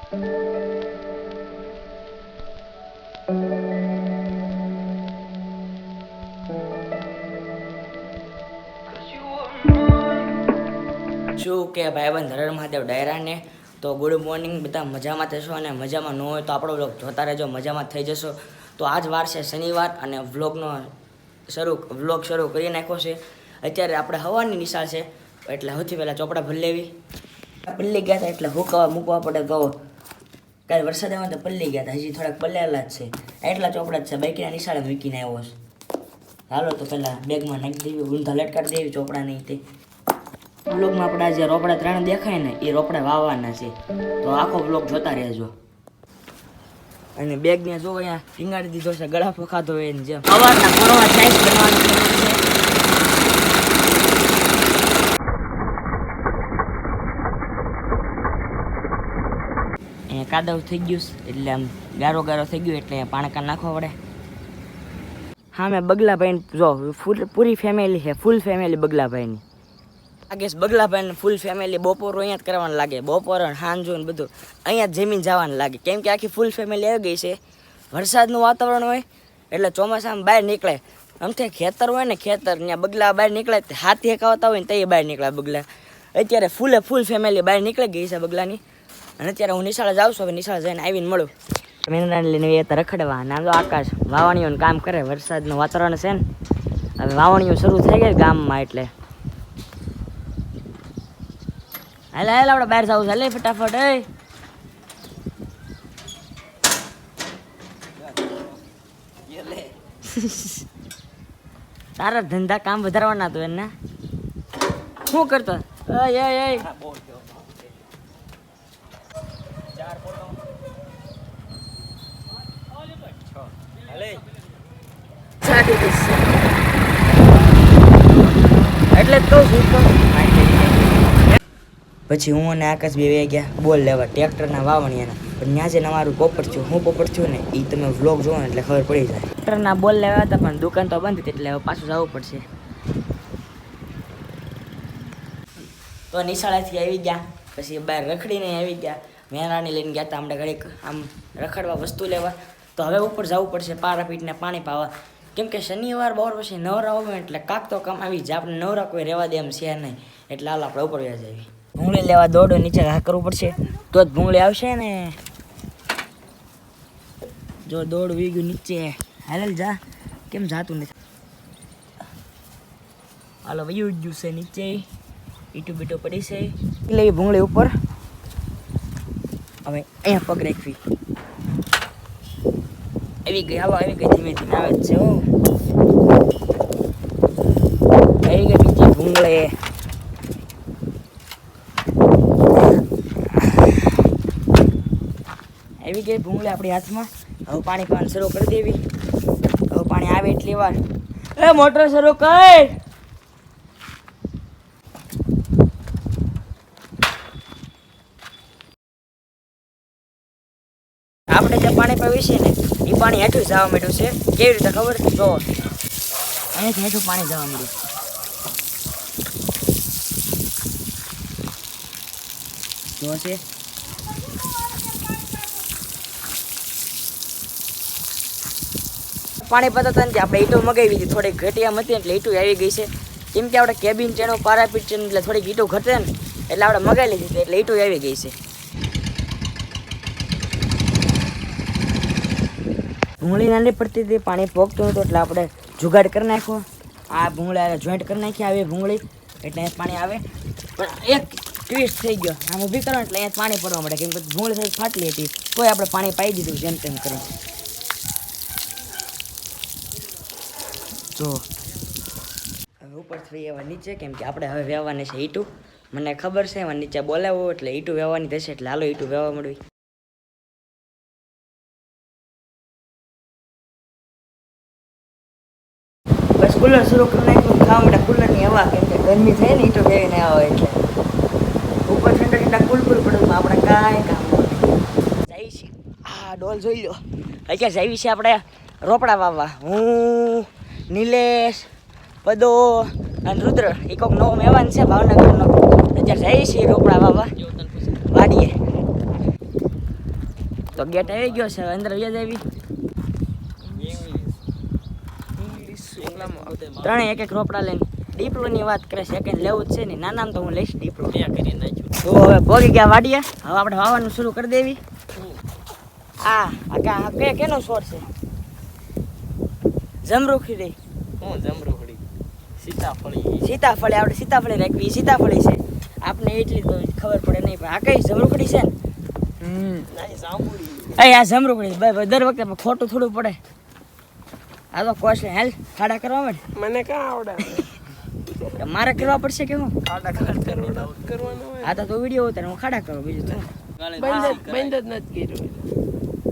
શું કે ભાઈબંધ હર મહાદેવ ડાયરાને તો ગુડ મોર્નિંગ, બધા મજામાં થશો અને મજામાં ન હોય તો આપણો વ્લોગ જોતા રહેજો, મજામાં થઈ જશો. તો આજ વાર છે શનિવાર અને વ્લોગ શરૂ કરી નાખ્યો છે. અત્યારે આપણે હવાની નિશાળ છે એટલે સૌથી પહેલાં ચોપડા ભરી લેવી. પલ્લી ગયા હતા એટલે હુકાવા મૂકવા પડે. તો કાલે વરસાદ આવ્યો તો પલ્લી ગયા હતા, હજી થોડાક પલ્લેલા જ છે. એટલા ચોપડા જ છે, બાઈકના નિશાળે મૂકીને આવ્યો છે. હાલો તો પહેલાં બેગમાં નાખી દેવી, ઊંધા લટકાડી દેવી ચોપડાની. તે બ્લોગમાં આપણા જે રોપડા 3 દેખાય ને એ રોપડા વાવવાના છે, તો આખો બ્લોગ જોતા રહેજો. અને બેગને જો અહીંયા ટીંગાડી દીધો છે ગળા ફખાતો હોય ને જેમ સવારના ભણવા સાઈઝ બનવાનું છે. અહીંયા કાદવ થઈ ગયું એટલે આમ ગારો થઈ ગયું એટલે પાણકા નાખવા પડે. હા, મેં બગલાભાઈ જો પૂરી ફેમિલી છે, ફૂલ ફેમિલી બગલાભાઈની. લાગે બગલાભાઈ ફૂલ ફેમિલી બપોર અહીંયા જ કરવાનું લાગે, બપોર સાંજો ને બધું અહીંયા જ જમીન જવાનું લાગે, કેમ કે આખી ફૂલ ફેમિલી આવી ગઈ છે. વરસાદનું વાતાવરણ હોય એટલે ચોમાસામાં બહાર નીકળે. આમથી ખેતર હોય ને, ખેતર ત્યાં બગલા બહાર નીકળે, હાથી હેકાવતા હોય ને તે બહાર નીકળે બગલા. અત્યારે ફૂલ ફેમિલી બહાર નીકળી ગઈ છે બગલાની. અને અત્યારે હું નિશાળે જાઉં છું, હવે નિશાળે જઈને આવીને મળું. મેંદરાને લઈને એ રખડવા અને આમ તો આકાશ વાવણીઓનું કામ કરે, વરસાદનું વાતાવરણ છે ને, હવે વાવણીઓ શરૂ થઈ ગઈ ગામમાં એટલે હાલ આપણે બહાર જવું છે. હાલે ફટાફટ. તારા ધંધા કામ વધારવાના તો એને શું કરતો? એટલે તો પછી હું અને આકાશ બે વહી ગયા બોલ લેવા ટ્રેક્ટરના વાવણીયાના. પણ ત્યાં છે ને અમારું પોપટ થયું, હું પોપટ થયું ને એ તમે વ્લોગ જોવો ને એટલે ખબર પડી જાય. ટ્રેક્ટરના બોલ લેવા હતા પણ દુકાન તો બંધ હતી એટલે હવે પાછું જવું પડશે. તો નિશાળેથી આવી ગયા, પછી બહાર રખડીને આવી ગયા. મેરાની લઈને ગયા હતા આપણે ઘડીક આમ રખડવા વસ્તુ લેવા. તો હવે ઉપર જવું પડશે પારાપીટને પાણી પાવા, કેમ કે શનિવાર બપોર પછી નવરા હોય એટલે કાંક તો કામ આવી જાય. આપણે નવરા કોઈ રહેવા દે એમ છે નહીં, એટલે હાલ આપણે ઉપર વ્યા જઈએ. ભૂંગળી લેવા દોડો નીચે ઘા કરવું પડશે તો જ ભૂંગળી આવશે ને. જો દોડ વી ગયું નીચે, હાલ જા, કેમ જાતું નથી? હાલો વયું ગયું છે નીચે, ઈટું બીટું પડી છે. લેવી ભૂંગળી ઉપર. હવે અહીંયા પગ રાખવી. આવી ગઈ, હાલો આવી ગઈ, ધીમે ધીમે આવે જ છે. આવી ગઈ બીજી ભૂંગળી. આવી ગઈ ભૂંગળી આપણી હાથમાં. હવે પાણી પાવાનું શરૂ કરી દેવી. હવે પાણી આવે એટલી વાર મોટર શરૂ કર. આપણે જે પાણી પાવી છે ને એ પાણી હેઠું જવા માંડ્યું છે. કેવી રીતે ખબર? જો અહીંયાથી હેઠું પાણી જવા માંડ્યું જો છે. પાણી પતા નથી આપણે ઈંટો મગાવી હતી, થોડીક ઘટિયામ હતી એટલે ઈંટો આવી ગઈ છે. કેમ કે આપણે કેબિન છે એનો પારાપીટ છે એટલે થોડીક ઈંટો ઘટે ને એટલે આપણે મગાવી લીધી હતી, એટલે ઈંટો આવી ગઈ છે. ભૂંગળી નાની પડતી હતી, પાણી પોગતું હતું એટલે આપણે જુગાડ કરી નાખ્યો. આ ભૂંગળી જોઈન્ટ કરી નાખી આવી ભૂંગળી એટલે પાણી આવે. પણ એક ટ્વિસ્ટ થઈ ગયો, આમ ઊભી કરો એટલે અહીંયા પાણી પડવા મળે, કેમ કે ભૂંગળી સાઈડ ફાટલી હતી તોય આપણે પાણી પાઈ દીધું જેમ તેમ કરી. જો હવે ઉપર થઈ એવા નીચે, કેમ કે આપણે હવે વેવાની છે ઈટું. મને ખબર છે એમાં નીચે બોલાવો એટલે ઈટું વેવાની થશે, એટલે હાલો ઈટું વેવા મળવી. બસ કુલર શરૂ કરી નાખ્યું, ખાવા માટે કુલરની હવા, કેમ કે ગરમી થાય ને ઈટો ફેવીને આવે એટલે ઉપર ઠંડા કુલકુલ પડે આપણે કાંઈ કામ જાય છે. હા ડોલ જોઈ લો, અત્યારે જાય છે આપણે રોપડા વાવવા. હું, નિલેશ, પદો અને રુદ્ર, એ કોઈક નવો મહેમાન છે ભાવનગરનો. અત્યારે જાય છે રોપડા વાવવા વાડીએ. તો ગેટ આવી ગયો છે, અંદર વ્યાજ આવી. ત્રણે એક રોપડા લઈને ડીપલોની વાત કરે છે કે લેવું જ છે ને. નાનામાં તો હું લઈશ ડીપલો. તો હવે ભોગી ગયા વાડીએ. હવે આપણે વાવવાનું શરૂ કરી દેવી. કેનો છોડ છે? જમરૂખી રે. સીતાફળી આપણે સીતાફળી રાખવી. સીતાફળી છે આપને એટલી તો ખબર પડે નહીં, પણ આ કઈ જમરૂખડી છે ને. આ જમરૂખડી દર વખતે ખોટું થોડું પડે. આ તો કોસ્ટ હેલ ખાડા કરવા માંડ. મને ક્યાં આવડે? મારે કરવા પડશે કે હું ખાડા કરવાનો હોય. આ તો વિડીયો ઉતારે હું ખાડા કરું, બીજું તો બંધ જ નથી કર્યું.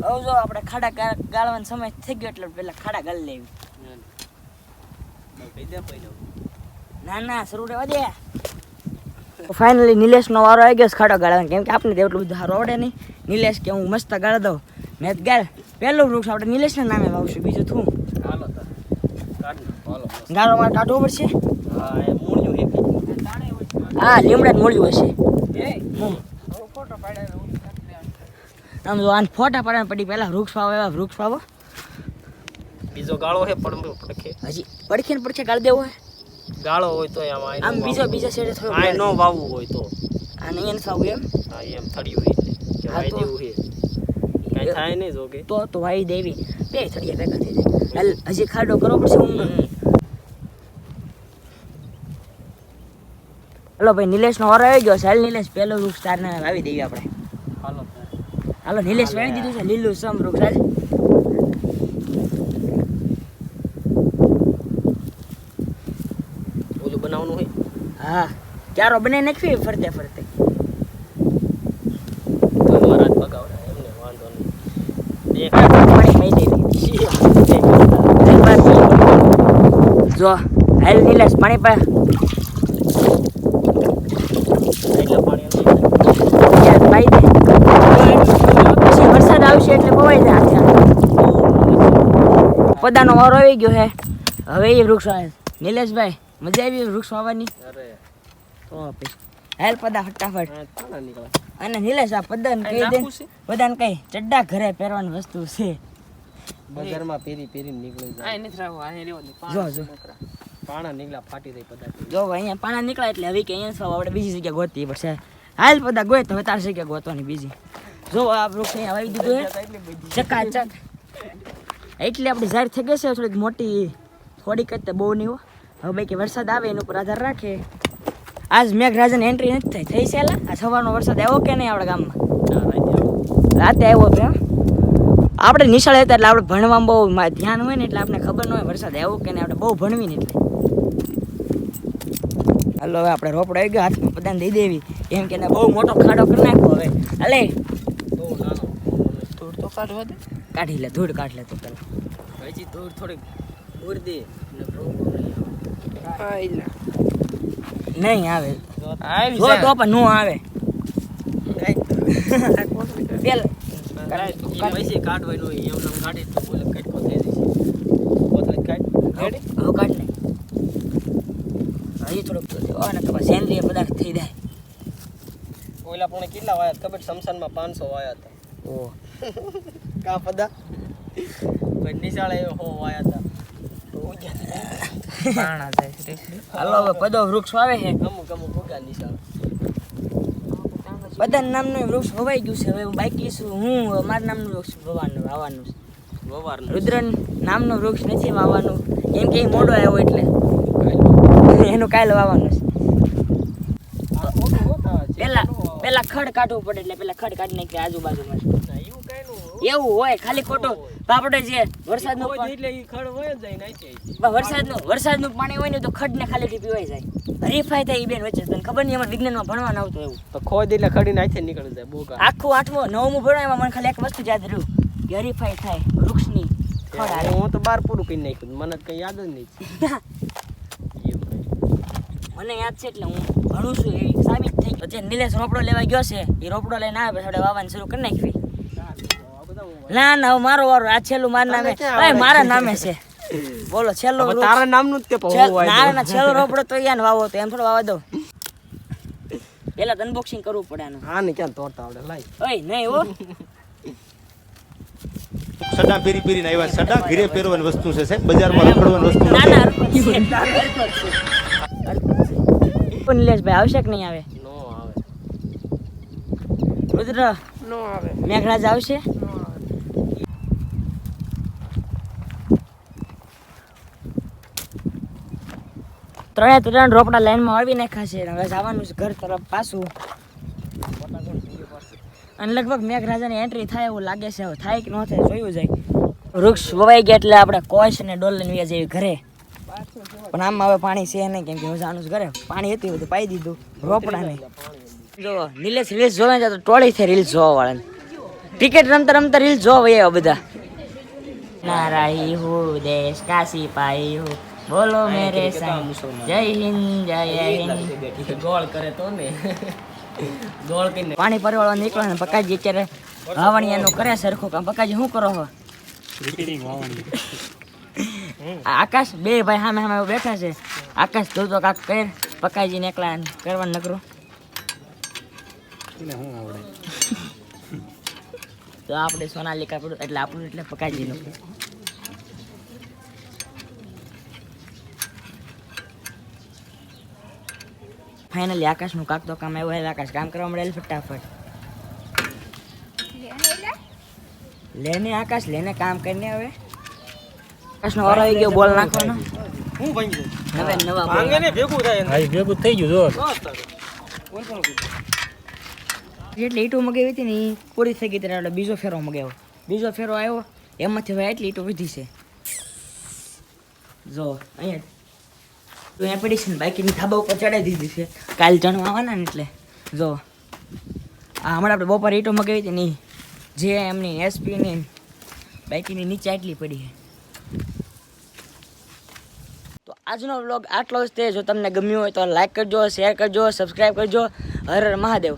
હવે જો આપણે ખાડા ગાળવાનો સમય થઈ ગયો એટલે પેલા ખાડા ગાળી લેવી. ના શરૂ રહેવા દે. ફાઇનલી નિલેશનો વારો આવી ગયો ખાડો ગાળવાનો, કેમ કે આપણે તો એટલું બધું સારું આવડે નહીં. નિલેશ કે હું મસ્ત ગાળી દઉં. મેં ગાળ પહેલું વૃક્ષ આપણે નિલેશના નામે વાવશું, બીજું થું ગાળો મારે કાઢવો પડશે. હા લીમડા મળ્યું હશે. આમ જો આને ફોટા પાડવા પડી. પહેલા વૃક્ષ વાવો, એવા વૃક્ષ વાવો. બીજો ગાળો હે પણ પડખે હજી પડખે ને પડખે ગાળ દેવો હે. ગાળો હોય તો આમ બીજા સાઈડે થોડો આ નો વાવવું હોય તો આ નહીં એને સાવું એમ. હા એમ થડ્યું હોય એટલે કે વાઈ દેવું હે કઈ થાય નહીં જોકે તો વાઈ દેવી. બે થડિયા ભેગા થઈ જાય. હજી ખાડો કરવો પડશે. હલો ભાઈ નિલેશનો વારો આવી ગયો છે. હાલ નિલેશ પહેલો વૃક્ષ તારને વાવી દઈએ આપણે. હાલો નિલેશ વાવી દીધું છે લીલું સમ વૃક્ષ. હાલ ઓલું બનાવવાનું હોય. હા ક્યારો બનાવી નાખવી ફરતે ફરતે. તો મારા પગાવડા એમને વાંધો નહીં. પાણી ખાઈ દેવી. જો હાલ નિલેશ પાણી પા પછી વરસાદ આવશે એટલે પવાઈ જાય. પદાનો વારો આવી ગયો હે. હવે એ વૃક્ષ આવે. નિલેશભાઈ મજા આવી વૃક્ષ વાવવાની? તો હાલ પદા ફટાફટ. અને નિલેશ આ પદાને કહી દે, પદાને કઈ ચડ્ડા ઘરે પહેરવાની વસ્તુ છે. બજારમાં પેરી નીકળી જાય. જો પાણા નીકળ્યા ફાટી રહી પદા. જો અહીંયા પાણા નીકળ્યા એટલે હવે કે અહીંયા આપણે બીજી જગ્યા ગોતવી પડશે. હાલ પદા ગોય તો હવે તાર જગ્યા ગોતવાની બીજી. જો આ વૃક્ષ અહીંયા વાવી દીધું હે ચકાચક. એટલે આપણી ઝાડ થઈ ગઈ છે થોડીક મોટી, થોડીક જ બહુ નહીં હો. હવે ભાઈ કે વરસાદ આવે એના ઉપર આધાર રાખે. આજ મેઘરાજાની એન્ટ્રી નથી થઈ છે. આ સવારનો વરસાદ આવ્યો કે નહીં આપણા ગામમાં? રાતે આવ્યો હતો. આપણે નિશાળે હતા એટલે આપણે ભણવામાં બહુ ધ્યાન હોય ને એટલે આપણે ખબર ન હોય વરસાદ આવ્યો કે નહીં. આપણે બહુ ભણવી ને એટલે. હાલો હવે આપણે રોપડો આવી ગયો, હાથમાં બધાને દઈ દેવી. એમ કે બહુ મોટો ખાડો કરી નાખો. હવે હાલે ધૂળ તો કાઢવા દે. કાઢી લે, ધૂળ કાઢ લે તો પેલા. પછી ધૂળ થોડીક ઉડ દે નહીં આવે જો તો પણ નો આવે. પૈસે કાઢવાનું હોય એમને કાઢી તો બોલે કટકો થઈ જશે. બોતલ કાઢ રેડી હવે કાઢ લે. હજી થોડુંક અને તો સેન્દ્રીય પદાર્થ થઈ જાય. ઓલા પણ કેટલા વાયા ખબર? શમશાનમાં 500 વાયા હતા. ઓ કા પદા કોઈ નિશાળે હો વાયા હતા. હાલો હવે પદો વૃક્ષ વાવે છે. અમુક ભૂગા નિશાળ બધા નામનું વૃક્ષ વવાઈ ગયું છે. હવે હું બાકી છું. હું મારા નામનું વૃક્ષ વાવવાનું છે. રુદ્ર નામનું વૃક્ષ નથી વાવવાનું કેમ કે એ મોડો આવ્યો એટલે એનું કાલે વાવવાનું છે. પેલા ખડ કાઢવું પડે એટલે પેલા ખડ કાઢી નાખી આજુબાજુમાં. એવું હોય ખાલી ખોટું આપણે જે વરસાદનું વરસાદનું પાણી હોય ને તો ખડ ને ખાલી પીવાઈ જાય. હરીફાઈ થાય એ બેન વચ્ચે. તને ખબર નહીં અમારે વિજ્ઞાનમાં ભણવા આવતું એવું તો ખોદ એટલે ખડી નાખી નીકળી જાય. બહુ આખું 8મું 9મું ભણવા એમાં મને ખાલી એક વસ્તુ યાદ રહ્યું કે હરીફાઈ થાય વૃક્ષની ખડ આવે. હું તો 12 પૂરું કરી નાખ્યું, મને કઈ યાદ જ નહીં. મને યાદ છે એટલે હું ભણું છું એ સાબિત થઈ ગયું. જે નિલેશ રોપડો લેવા ગયો છે એ રોપડો લઈને આવે પછી આપણે વાવવાનું શરૂ કરી નાખવી. ના મારો વારો આ છેલ્લું મારા નામે. મારા નામે છે બોલો છેલ્લો તારા નામનું જ તે ના છેલ્લો રોપડો તો યાર વાવો તો એમ થોડો વાવા દો. પેલા અનબોક્સિંગ કરવું પડે આનું. હા ને ક્યાં તોડતા આવડે લાઈ. ઓય નહીં હો સડા ફેરી ફેરીને આવ્યા. સડા ઘીરે પહેરવાની વસ્તુ છે સાહેબ, બજારમાં રખડવાની વસ્તુ ના નથી. ના નિલેશભાઈ આવશે કે નહીં આવે? નો આવે. રુદ્ર નો આવે. મેઘરાજ આવશે? નો આવે. ત્રણ રોપડા લાઈનમાં વાવી નાખ્યા છે. હવે જવાનું છે ઘર તરફ પાછું. અને લગભગ મેઘરાજાની એન્ટ્રી થાય એવું લાગે છે. હવે થાય કે ન થાય જોયું જાય. વૃક્ષ વવાઈ ગયા એટલે આપણે કોશ અને ડોલ લઈને વ્યા જઈએ ઘરે. પણ આમાં હવે પાણી છે નહીં, કેમ કે હું જવાનું છે ઘરે. પાણી હતું બધું પાઈ દીધું રોપડા નહીં. જો નિલેશ રીલ્સ જોવા જાય તો ટોળી છે રીલ્સ જોવા વાળાને. ક્રિકેટ રમતા રમતા રીલ્સ જોવા એવા બધા. નારાઈ હું દેશ કા સિપાહી હું, બોલો મેરે સંગ જય હિન્દ જય હિન્દ. ગોળ કરે તો ને ગોળ કરીને પાણી પરવાળવા નીકળે ને પકાજી અત્યારે વાવણિયાનું કરે સરખું કામ. પકાજી શું કરો છો? આ આકાશ બે ભાઈ સામે સામે બેઠા છે. આકાશ તું તો કાક કર, પકાજીને એકલા કરવાનું નકરું. તો આપણે સોનાલિકા પડું એટલે આપણું એટલે પકાજીનું. ફાઇનલી આકાશનું કાક તો કામ આવ્યું. આકાશ કામ કરવા મળેલ ફટાફટ. લેને આકાશ લેને કામ કરીને. હવે આકાશનો ઓરો આવી ગયો બોલ નાખવાનો. હું ભાંગી હવે નવા બોલ ભાંગે ને ભેગું થાય હા ભેગું થઈ ગયું જો જેટલી ઈંટો મગાવી હતી ને એ પૂરી થઈ ગઈ. ત્યારે બીજો ફેરો મગાવ્યો. બીજો ફેરો આવ્યો એમાંથી હવે એટલી ઈંટો વધી છે. જો અહીંયા તો અહીંયા પડી છે ને બાકીની ધાબા ઉપર ચડાવી દીધી છે. કાલ ચણવા આવવાના ને એટલે જો આ હમણાં આપણે બપોરે ઈંટો મગાવી હતી ને જે એમની એસપીની બાકીની નીચે આટલી પડી છે. તો આજનો વ્લોગ આટલો જ તે. જો તમને ગમ્યું હોય તો લાઈક કરજો, શેર કરજો, સબસ્ક્રાઈબ કરજો. હર હર મહાદેવ.